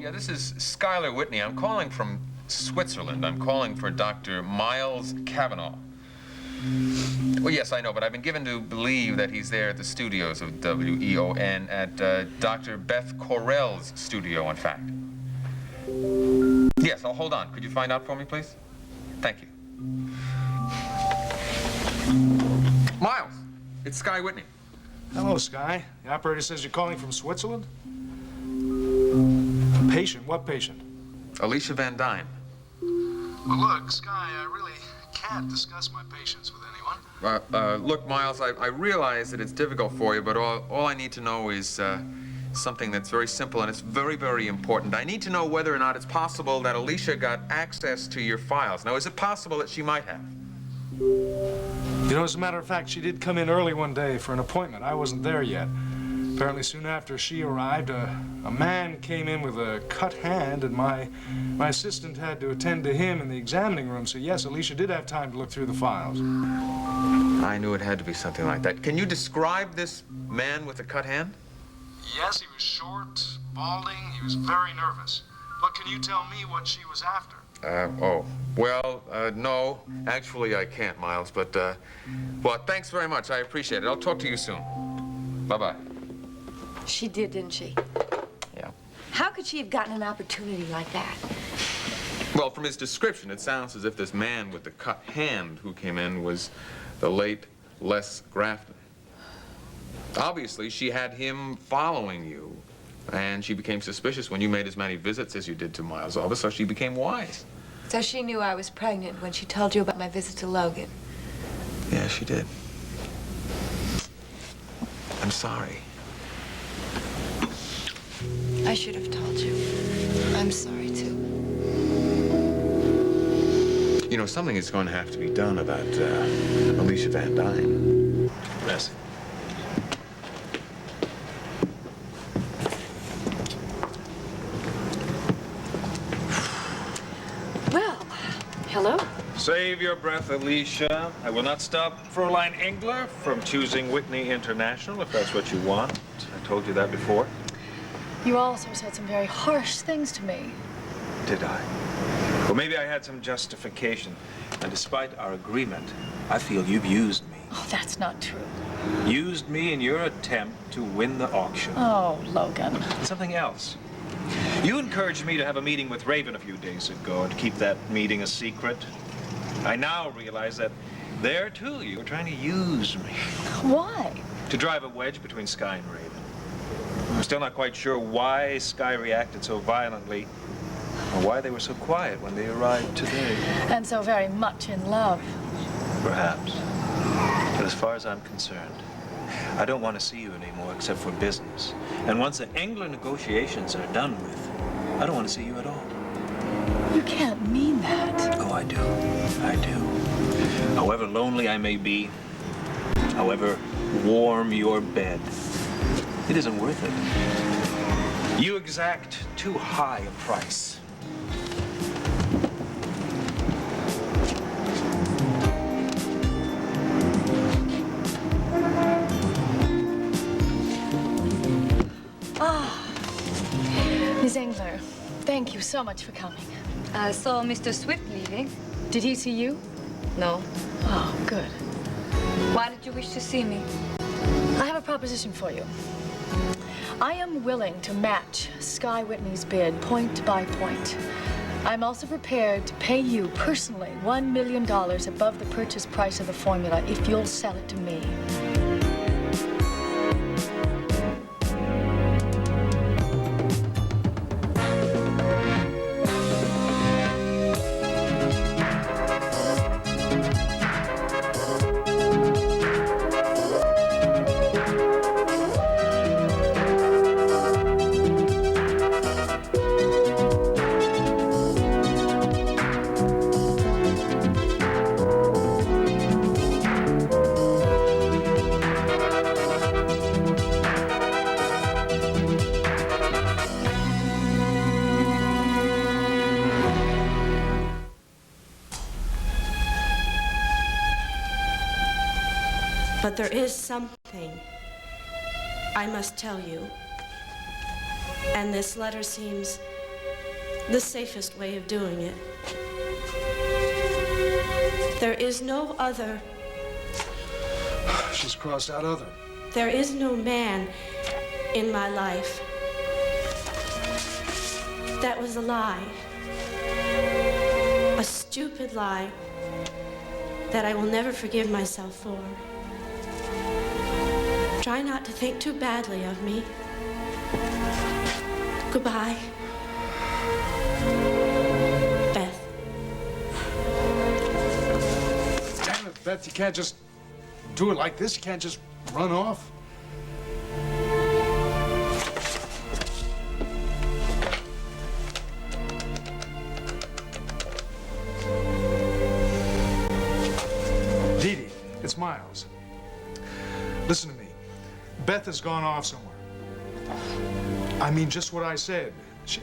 Yeah, this is Schuyler Whitney. I'm calling from Switzerland. I'm calling for Dr. Miles Cavanaugh. Well, yes, I know, but I've been given to believe that he's there at the studios of WEON at Dr. Beth Correll's studio, in fact. Yes, I'll hold on. Could you find out for me, please? Thank you. Miles, it's Sky Whitney. Hello, Sky. The operator says you're calling from Switzerland? A patient? What patient? Alicia Van Dyne. Well, look, Sky, I really can't discuss my patients with anyone. Look, Miles, I realize that it's difficult for you, but all I need to know is something that's very simple, and it's very, very important. I need to know whether or not it's possible that Alicia got access to your files. Now, is it possible that she might have? You know, as a matter of fact, she did come in early one day for an appointment. I wasn't there yet. Apparently, soon after she arrived, a man came in with a cut hand, and my assistant had to attend to him in the examining room. So, yes, Alicia did have time to look through the files. I knew it had to be something like that. Can you describe this man with the cut hand? Yes, he was short, balding. He was very nervous. But can you tell me what she was after? No. Actually, I can't, Miles, but, well, thanks very much. I appreciate it. I'll talk to you soon. Bye-bye. She did, didn't she? Yeah. How could she have gotten an opportunity like that? Well, from his description, it sounds as if this man with the cut hand who came in was the late Les Grafton. Obviously, she had him following you, and she became suspicious when you made as many visits as you did to Miles' office, so she became wise. So she knew I was pregnant when she told you about my visit to Logan? Yeah, she did. I'm sorry. I should have told you. I'm sorry, too. You know, something is going to have to be done about Alicia Van Dyne. Yes. Well, hello? Save your breath, Alicia. I will not stop Fräulein Engler from choosing Whitney International, if that's what you want. I told you that before. You also said some very harsh things to me. Did I? Well, maybe I had some justification. And despite our agreement, I feel you've used me. Oh, that's not true. Used me in your attempt to win the auction. Oh, Logan. And something else. You encouraged me to have a meeting with Raven a few days ago and to keep that meeting a secret. I now realize that there, too, you were trying to use me. Why? To drive a wedge between Sky and Raven. I'm still not quite sure why Sky reacted so violently or why they were so quiet when they arrived today. And so very much in love. Perhaps. But as far as I'm concerned, I don't want to see you anymore except for business. And once the Engler negotiations are done with, I don't want to see you at all. You can't mean that. Oh, I do. I do. However lonely I may be, however warm your bed, it isn't worth it. You exact too high a price. Miss Engler, thank you so much for coming. I saw Mr. Swift leaving. Did he see you? No. Oh, good. Why did you wish to see me? I have a proposition for you. I am willing to match Sky Whitney's bid point by point. I'm also prepared to pay you personally $1 million above the purchase price of the formula if you'll sell it to me. But there is something I must tell you. And this letter seems the safest way of doing it. There is no other. She's crossed out other. There is no man in my life. That was a lie. A stupid lie that I will never forgive myself for. Try not to think too badly of me. Goodbye. Beth. Damn it, Beth, you can't just do it like this. You can't just run off. Dee Dee, it's Miles. Listen to me. Beth has gone off somewhere. I mean, just what I said.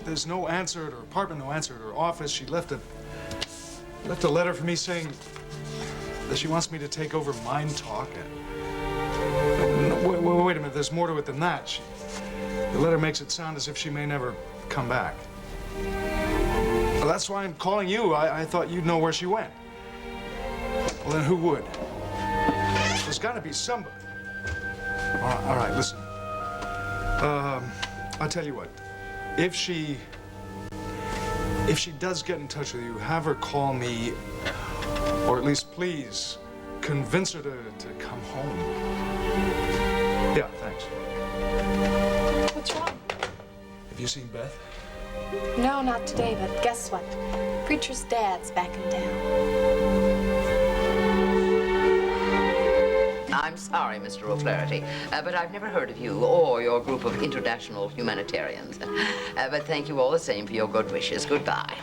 There's no answer at her apartment, no answer at her office. She left a letter for me saying that she wants me to take over Mind Talk. Wait a minute, there's more to it than that. The letter makes it sound as if she may never come back. Well, that's why I'm calling you. I thought you'd know where she went. Well, then who would? There's got to be somebody. All right, listen. I'll tell you what. If she does get in touch with you, have her call me, or at least please convince her to come home. Yeah, thanks. What's wrong? Have you seen Beth? No, not today, but guess what? Preacher's dad's back in town. I'm sorry, Mr. O'Flaherty, but I've never heard of you or your group of international humanitarians. But thank you all the same for your good wishes. Goodbye.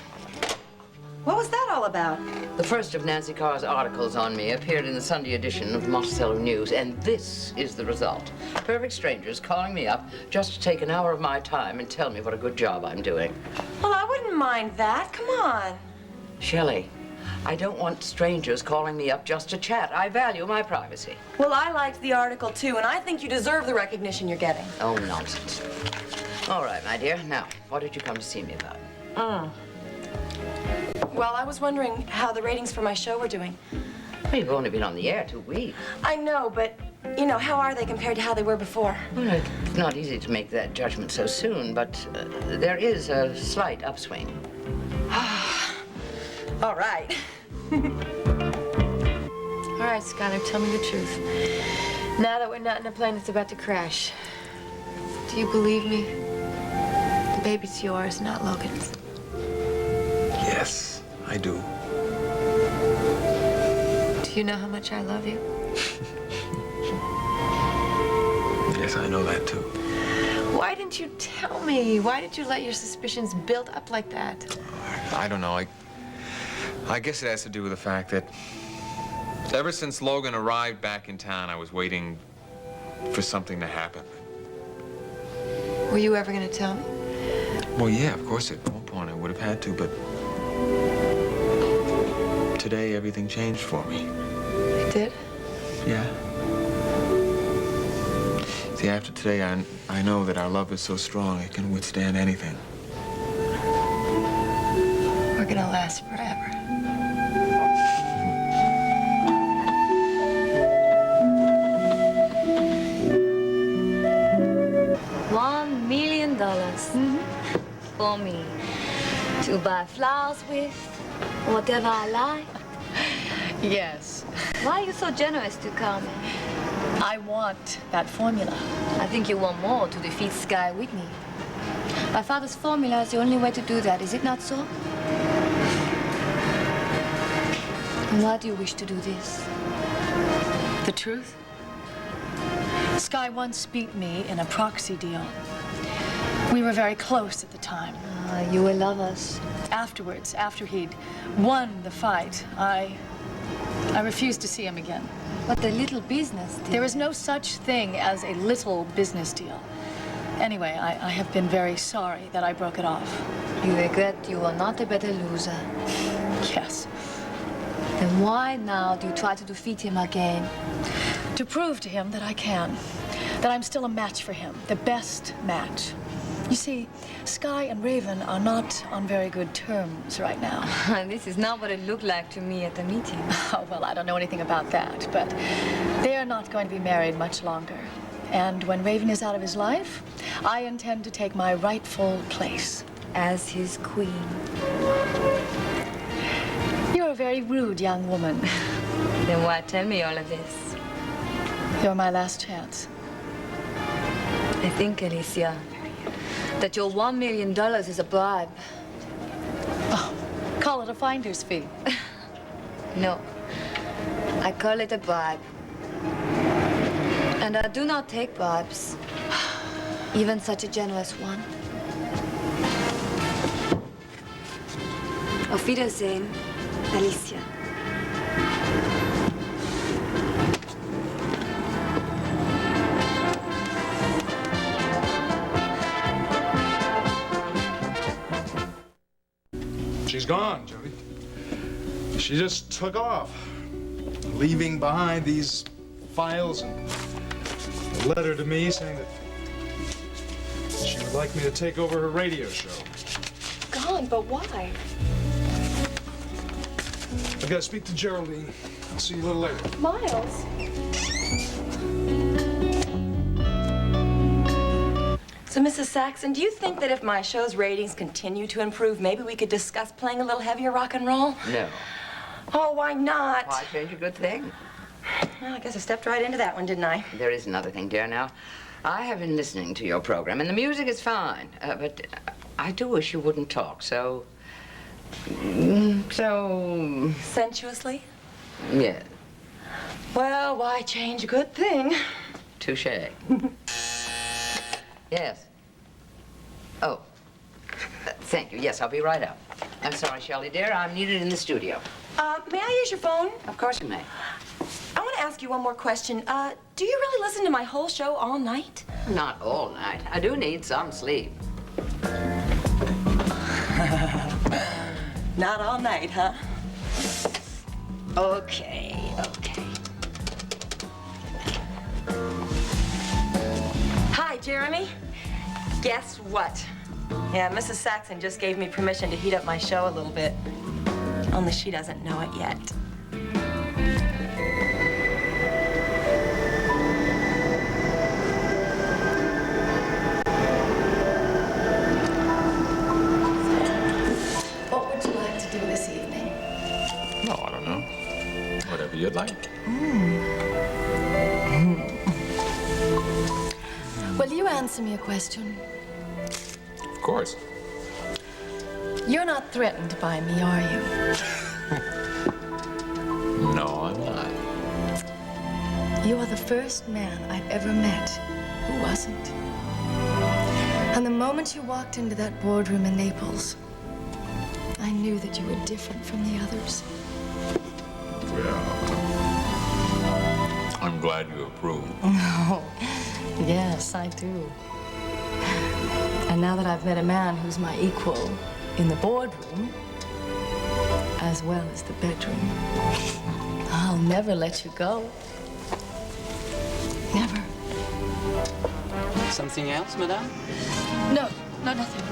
What was that all about? The first of Nancy Carr's articles on me appeared in the Sunday edition of the Monticello News, and this is the result. Perfect strangers calling me up just to take an hour of my time and tell me what a good job I'm doing. Well, I wouldn't mind that. Come on. Shelley, I don't want strangers calling me up just to chat. I value my privacy. Well, I liked the article, too, and I think you deserve the recognition you're getting. Oh, nonsense. All right, my dear. Now, what did you come to see me about? Well, I was wondering how the ratings for my show were doing. Well, you've only been on the air 2 weeks. I know, but, you know, how are they compared to how they were before? Well, it's not easy to make that judgment so soon, but there is a slight upswing. All right. All right, Skylar, tell me the truth. Now that we're not in a plane that's about to crash, do you believe me? The baby's yours, not Logan's. Yes, I do. Do you know how much I love you? Yes, I know that too. Why didn't you tell me? Why did you let your suspicions build up like that? I don't know. I guess it has to do with the fact that ever since Logan arrived back in town, I was waiting for something to happen. Were you ever going to tell me? Well, yeah, of course, at one point I would have had to, but today everything changed for me. It did? Yeah. See, after today, I know that our love is so strong it can withstand anything. We're going to last forever. $1 million for me to buy flowers with, whatever I like. Yes. Why are you so generous to Carmen? I want that formula. I think you want more to defeat Sky Whitney. My father's formula is the only way to do that, is it not so? And why do you wish to do this? The truth? Sky once beat me in a proxy deal. We were very close at the time. You were lovers. Afterwards, after he'd won the fight, I refused to see him again. But a little business deal. There is no such thing as a little business deal. Anyway, I have been very sorry that I broke it off. You regret you are not a better loser. Yes. Then why now do you try to defeat him again? To prove to him that I can. That I'm still a match for him. The best match. You see, Sky and Raven are not on very good terms right now. This is not what it looked like to me at the meeting. Oh, well, I don't know anything about that, but they are not going to be married much longer. And when Raven is out of his life, I intend to take my rightful place. As his queen. You're a very rude young woman. Then why tell me all of this? You're my last chance. I think, Alicia, that your $1 million is a bribe. Oh, call it a finder's fee. No, I call it a bribe. And I do not take bribes, even such a generous one. Auf Wiedersehen, Alicia. She's gone, Jody. She just took off, leaving behind these files and a letter to me saying that she would like me to take over her radio show. Gone, but why? I've got to speak to Geraldine. I'll see you a little later. Miles. So, Mrs. Saxon, do you think that if my show's ratings continue to improve, maybe we could discuss playing a little heavier rock and roll? No. Oh, why not? Why change a good thing? Well, I guess I stepped right into that one, didn't I? There is another thing, dear. Now, I have been listening to your program, and the music is fine. But I do wish you wouldn't talk so... Sensuously? Yes. Well, why change a good thing? Touché. Yes. Oh. Thank you. Yes, I'll be right up. I'm sorry, Shelley, dear. I'm needed in the studio. May I use your phone? Of course you may. I want to ask you one more question. Do you really listen to my whole show all night? Not all night. I do need some sleep. Not all night, huh? Okay. Hi, Jeremy. Guess what? Yeah, Mrs. Saxon just gave me permission to heat up my show a little bit. Only she doesn't know it yet. What would you like to do this evening? No, I don't know. Whatever you'd like. Will you answer me a question? Of course. You're not threatened by me, are you? No, I'm not. You are the first man I've ever met who wasn't. And the moment you walked into that boardroom in Naples, I knew that you were different from the others. Well, I'm glad you approve. Oh, yes, I do. And now that I've met a man who's my equal in the boardroom, as well as the bedroom, I'll never let you go. Never. Something else, madame? No, nothing.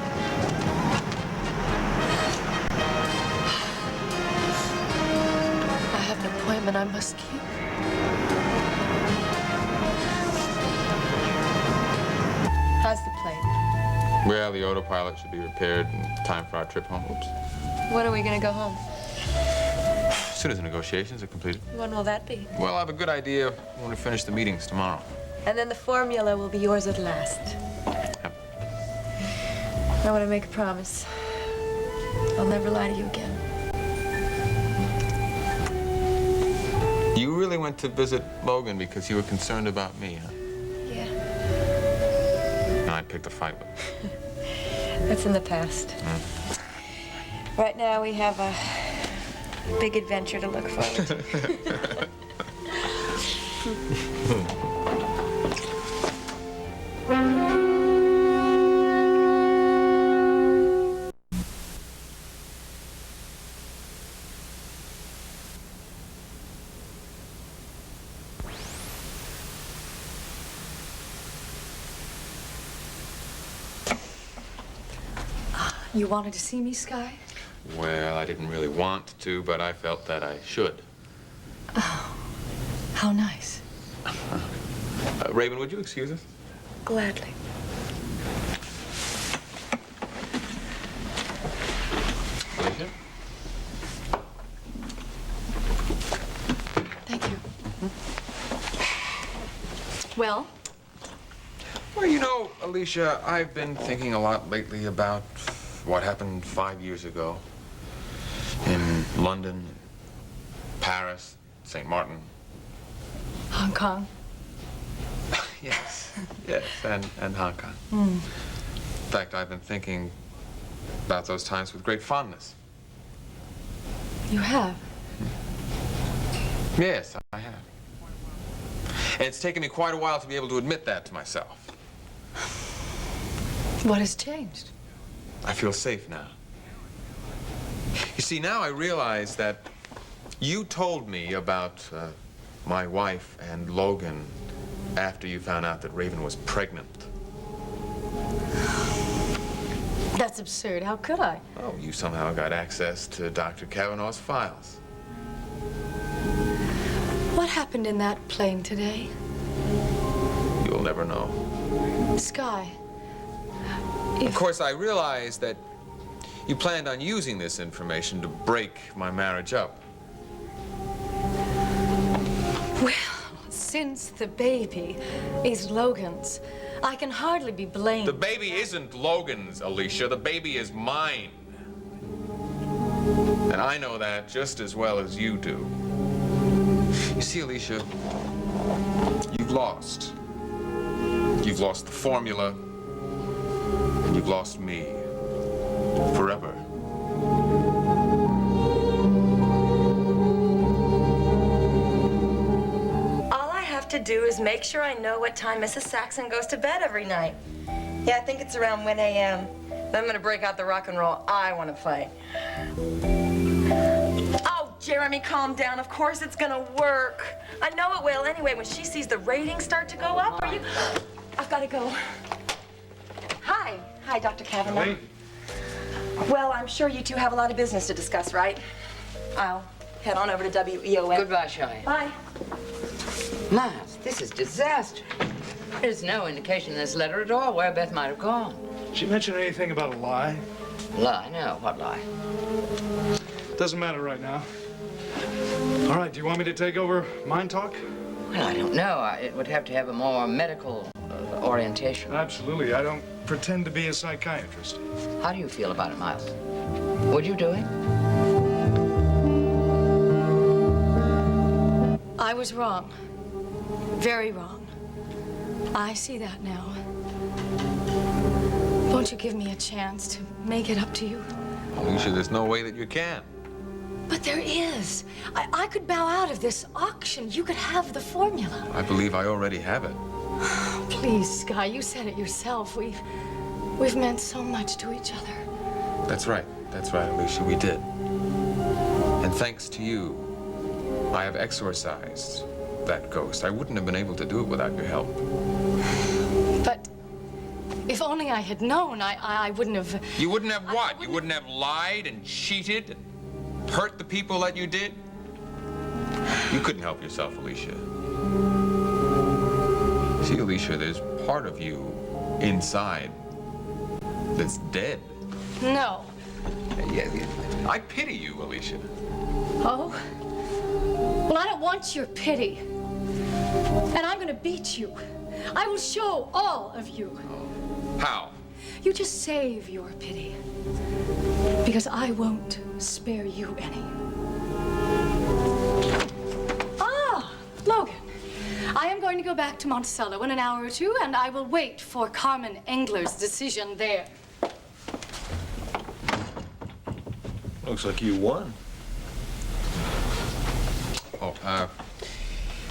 I have an appointment I must keep. How's the plane? Well, the autopilot should be repaired in time for our trip home. Oops. When are we gonna go home? As soon as the negotiations are completed. When will that be? Well, I have a good idea when we finish the meetings tomorrow. And then the formula will be yours at last. Yep. I want to make a promise. I'll never lie to you again. You really went to visit Logan because you were concerned about me, huh? Yeah. And I picked a fight with him. That's in the past. Right now, we have a big adventure to look forward to. You wanted to see me, Sky? Well, I didn't really want to, but I felt that I should. Oh, how nice. Raven, would you excuse us? Gladly. Alicia? Thank you. Well? Well, you know, Alicia, I've been thinking a lot lately about what happened 5 years ago in London, Paris, St. Martin. Hong Kong? Yes, yes, and Hong Kong. In fact, I've been thinking about those times with great fondness. You have? Yes, I have. And it's taken me quite a while to be able to admit that to myself. What has changed? I feel safe now. You see, now I realize that you told me about my wife and Logan after you found out that Raven was pregnant. That's absurd. How could I? Oh, you somehow got access to Dr. Kavanaugh's files. What happened in that plane today? You'll never know. Sky. Of course, I realize that you planned on using this information to break my marriage up. Well, since the baby is Logan's, I can hardly be blamed. The baby isn't Logan's, Alicia. The baby is mine. And I know that just as well as you do. You see, Alicia, you've lost. You've lost the formula, and you've lost me forever. All I have to do is make sure I know what time Mrs. Saxon goes to bed every night. Yeah, I think it's around 1 a.m. Then I'm gonna break out the rock and roll I want to play. Oh, Jeremy, calm down. Of course it's gonna work. I know it will. Anyway, when she sees the ratings start to go up, are you... I've got to go. Hi. Hi, Dr. Kavanaugh. Hey. Well, I'm sure you two have a lot of business to discuss, right? I'll head on over to WEOM. Goodbye, Shai. Bye. Miles, this is disaster. There's no indication in this letter at all where Beth might have gone. Did she mention anything about a lie? Lie? No, what lie? Doesn't matter right now. All right, do you want me to take over Mind Talk? Well, I don't know. It would have to have a more medical orientation. Absolutely. I don't pretend to be a psychiatrist. How do you feel about it, Miles? Would you do it? I was wrong. Very wrong. I see that now. Won't you give me a chance to make it up to you? Alicia, there's no way that you can. But there is. I could bow out of this auction. You could have the formula. I believe I already have it. Please, Sky, you said it yourself. We've meant so much to each other. That's right, Alicia, we did. And thanks to you, I have exorcised that ghost. I wouldn't have been able to do it without your help. But if only I had known, I wouldn't have... You wouldn't have what? You wouldn't have lied and cheated and hurt the people that you did? You couldn't help yourself, Alicia. See, Alicia, there's part of you inside that's dead. No. Yeah, I pity you, Alicia. Oh? Well, I don't want your pity. And I'm going to beat you. I will show all of you. How? You just save your pity. Because I won't spare you any. Ah, Logan. I am going to go back to Monticello in an hour or two, and I will wait for Carmen Engler's decision there. Looks like you won. Oh,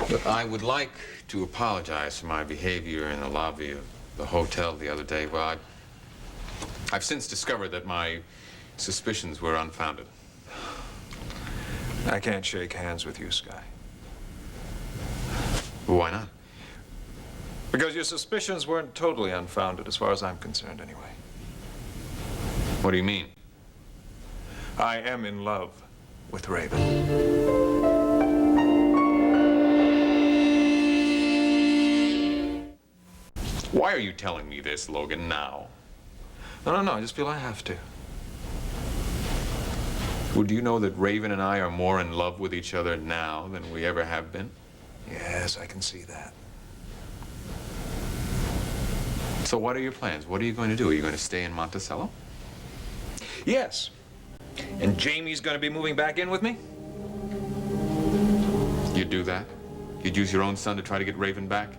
look, I would like to apologize for my behavior in the lobby of the hotel the other day. Well, I've since discovered that my suspicions were unfounded. I can't shake hands with you, Sky. Why not? Because your suspicions weren't totally unfounded, as far as I'm concerned, anyway. What do you mean? I am in love with Raven. Why are you telling me this, Logan, now? No, I just feel I have to. Well, do you know that Raven and I are more in love with each other now than we ever have been? Yes, I can see that. So what are your plans? What are you going to do? Are you going to stay in Monticello? Yes. And Jamie's going to be moving back in with me? You'd do that? You'd use your own son to try to get Raven back?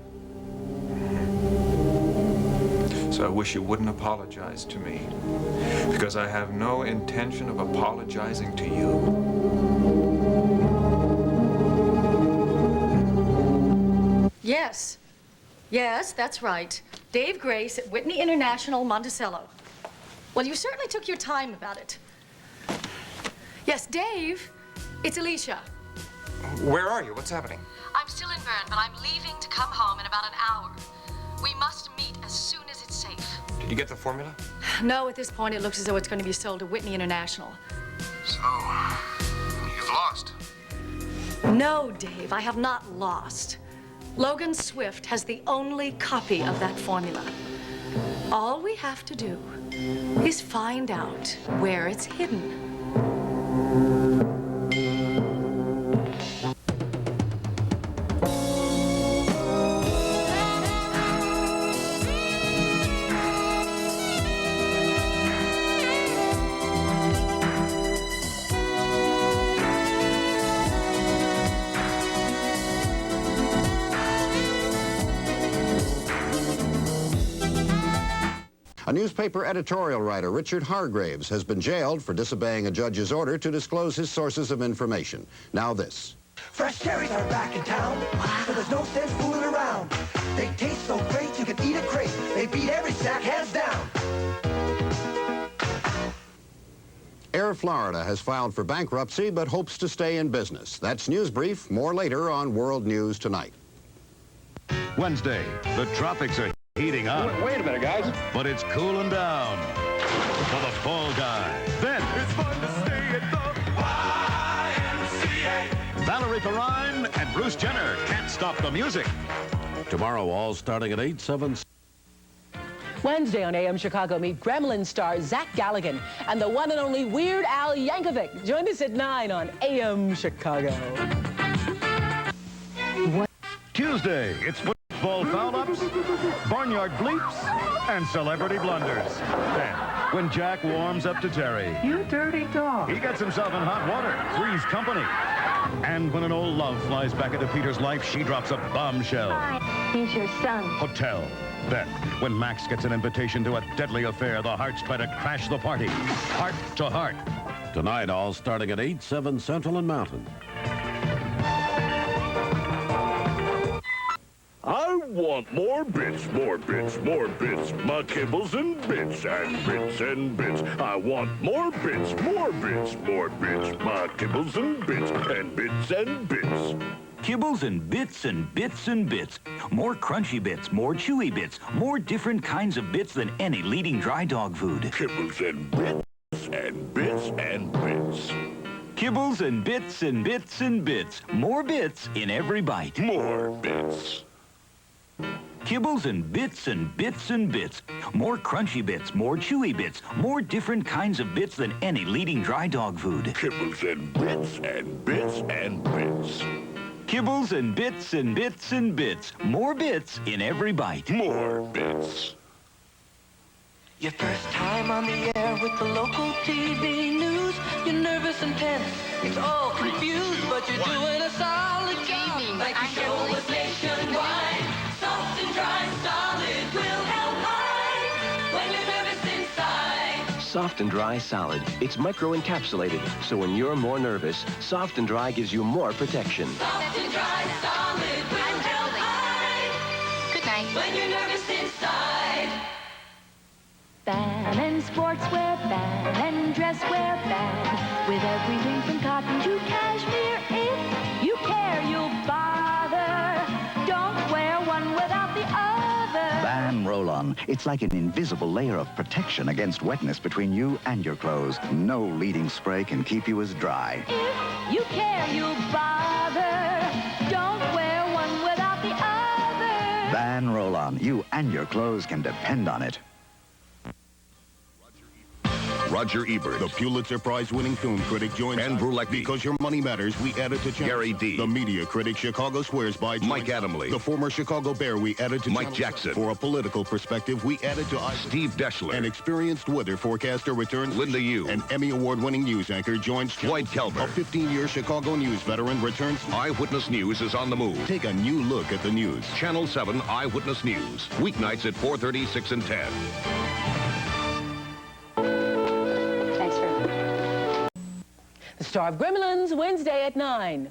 So I wish you wouldn't apologize to me, because I have no intention of apologizing to you. Yes. Yes, that's right. Dave Grace at Whitney International, Monticello. Well, you certainly took your time about it. Yes, Dave, it's Alicia. Where are you? What's happening? I'm still in Bern, but I'm leaving to come home in about an hour. We must meet as soon as it's safe. Did you get the formula? No, at this point, it looks as though it's going to be sold to Whitney International. So, you've lost. No, Dave, I have not lost. Logan Swift has the only copy of that formula. All we have to do is find out where it's hidden. A newspaper editorial writer, Richard Hargraves, has been jailed for disobeying a judge's order to disclose his sources of information. Now this. Fresh cherries are back in town, so there's no sense fooling around. They taste so great you can eat a crate. They beat every snack hands down. Air Florida has filed for bankruptcy but hopes to stay in business. That's News Brief. More later on World News Tonight. Wednesday, the tropics are heating up. Wait a minute, guys. But it's cooling down for the fall guy. Then it's fun to stay at the YMCA. Valerie Perrine and Bruce Jenner can't stop the music. Tomorrow, all starting at 8, 7. Wednesday on AM Chicago, meet Gremlin star Zach Galligan and the one and only Weird Al Yankovic. Join us at 9 on AM Chicago. Tuesday, it's football foul-ups, barnyard bleeps, and celebrity blunders. Then, when Jack warms up to Terry, You dirty dog. he gets himself in hot water, Three's company. And when an old love flies back into Peter's life, she drops a bombshell. He's your son. Hotel. Then, when Max gets an invitation to a deadly affair, the Hearts try to crash the party. Heart to heart. Tonight, all starting at 8, 7 Central and Mountain. I want more bits, more bits, more bits. My kibbles and bits and bits and bits. I want more bits, more bits, more bits. My kibbles and bits and bits and bits. Kibbles and bits and bits and bits. More crunchy bits, more chewy bits, more different kinds of bits than any leading dry dog food. Kibbles and bits and bits and bits. Kibbles and bits and bits and bits. More bits in every bite. More bits. Kibbles and bits and bits and bits. More crunchy bits, more chewy bits, more different kinds of bits than any leading dry dog food. Kibbles and bits and bits and bits. Kibbles and bits and bits and bits. More bits in every bite. More bits. Your first time on the air with the local TV news. You're nervous and tense. It's all confused, but you're doing a solid job. Like your show was nationwide. Soft and dry, solid will help hide when you're nervous inside. Soft and Dry Solid. It's micro-encapsulated, so when you're more nervous, Soft and Dry gives you more protection. Soft and dry, solid will help hide. Good night. When you're nervous inside. Fan and sportswear, fan and dresswear, fan. With everything from cotton to cashmere. If you care, you'll bother. Don't wear one without the other. Van Roll-On. It's like an invisible layer of protection against wetness between you and your clothes. No leading spray can keep you as dry. If you care, you'll bother. Don't wear one without the other. Van Roll-On. You and your clothes can depend on it. Roger Ebert, the Pulitzer Prize-winning film critic, joins Anne Brulecki. Because Your Money Matters, we added to Channel Gary 7. D. The media critic, Chicago Squares by Mike Adamle. The former Chicago Bear, we added to Mike Channel Jackson. 7. For a political perspective, we added to Steve Deschler. An experienced weather forecaster returns. Linda Yu. An Emmy Award-winning news anchor joins Floyd Kelber. A 15-year Chicago news veteran returns. Eyewitness News is on the move. Take a new look at the news. Channel 7 Eyewitness News. Weeknights at 4:30, 6, and 10. The star of Gremlins, Wednesday at 9.